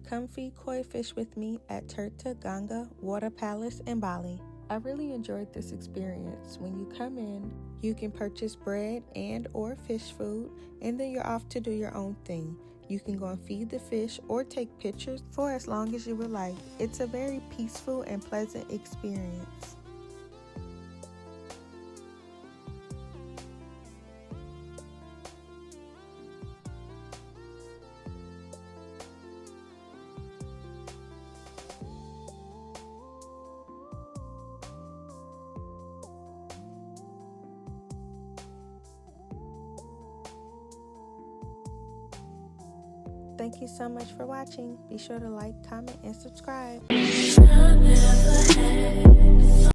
come feed koi fish with me at Tirta Gangga Water Palace in Bali. I really enjoyed this experience. When you come in, you can purchase bread and or fish food, and then you're off to do your own thing. You can go and feed the fish or take pictures for as long as you would like. It's a very peaceful and pleasant experience. Thank you so much for watching. Be sure to like, comment, and subscribe.